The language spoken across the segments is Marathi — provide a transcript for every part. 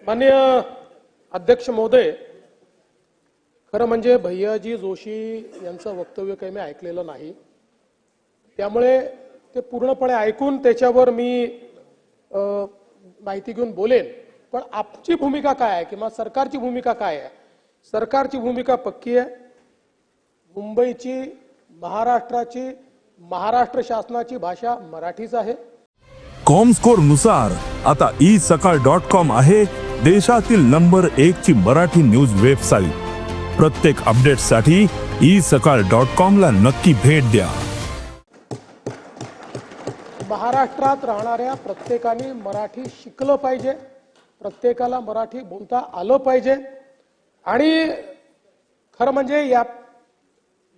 माननीय अध्यक्ष महोदय, खरं म्हणजे भैयाजी जोशी यांचं वक्तव्य काही मी ऐकलेलं नाही, त्यामुळे ते पूर्णपणे ऐकून त्याच्यावर मी माहिती घेऊन बोलेन। पण आपची भूमिका काय आहे किंवा सरकारची भूमिका काय आहे? सरकारची भूमिका पक्की आहे। मुंबईची, महाराष्ट्राची, महाराष्ट्र शासनाची भाषा मराठीच आहे। कॉमस्कोर नुसार आता isakal.com आहे देशातील नंबर 1 ची मराठी न्यूज वेबसाईट। प्रत्येक अपडेटसाठी isakal.com ला नक्की भेट द्या। महाराष्ट्रात राहणाऱ्या प्रत्येकाने मराठी शिकलं पाहिजे, प्रत्येकाला मराठी बोलता आलं पाहिजे। आणि खरं म्हणजे या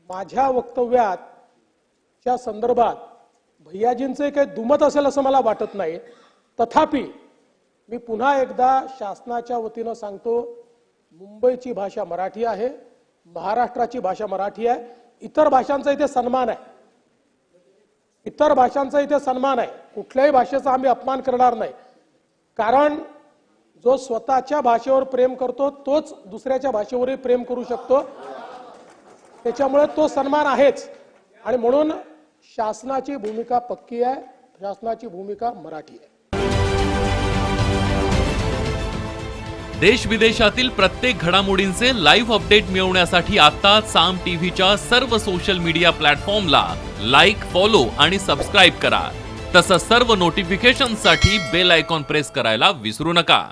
माझ्या वक्तव्याच्या संदर्भात भैयाजींचे काही दुमत असेल असं मला वाटत नाही। तथापि मी पुन्हा एकदा शासनाच्या वतीनं सांगतो, मुंबईची भाषा मराठी आहे, महाराष्ट्राची भाषा मराठी आहे। इतर भाषांचा इथे सन्मान आहे, इतर भाषांचा इथे सन्मान आहे। कुठल्याही भाषेचा आम्ही अपमान करणार नाही, कारण जो स्वतःच्या भाषेवर प्रेम करतो तोच दुसऱ्याच्या भाषेवरही प्रेम करू शकतो, त्याच्यामुळे तो सन्मान आहेच। आणि म्हणून शासनाची भूमिका पक्की आहे, शासनाची भूमिका मराठी आहे। देश विदेशातील प्रत्येक घडामोडींचे लाईव्ह अपडेट मिळवण्यासाठी आता साम टीव्हीच्या सर्व सोशल मीडिया प्लॅटफॉर्मला लाईक, फॉलो आणि सबस्क्राईब करा। तसंच सर्व नोटिफिकेशनसाठी बेल आयकॉन प्रेस करायला विसरू नका।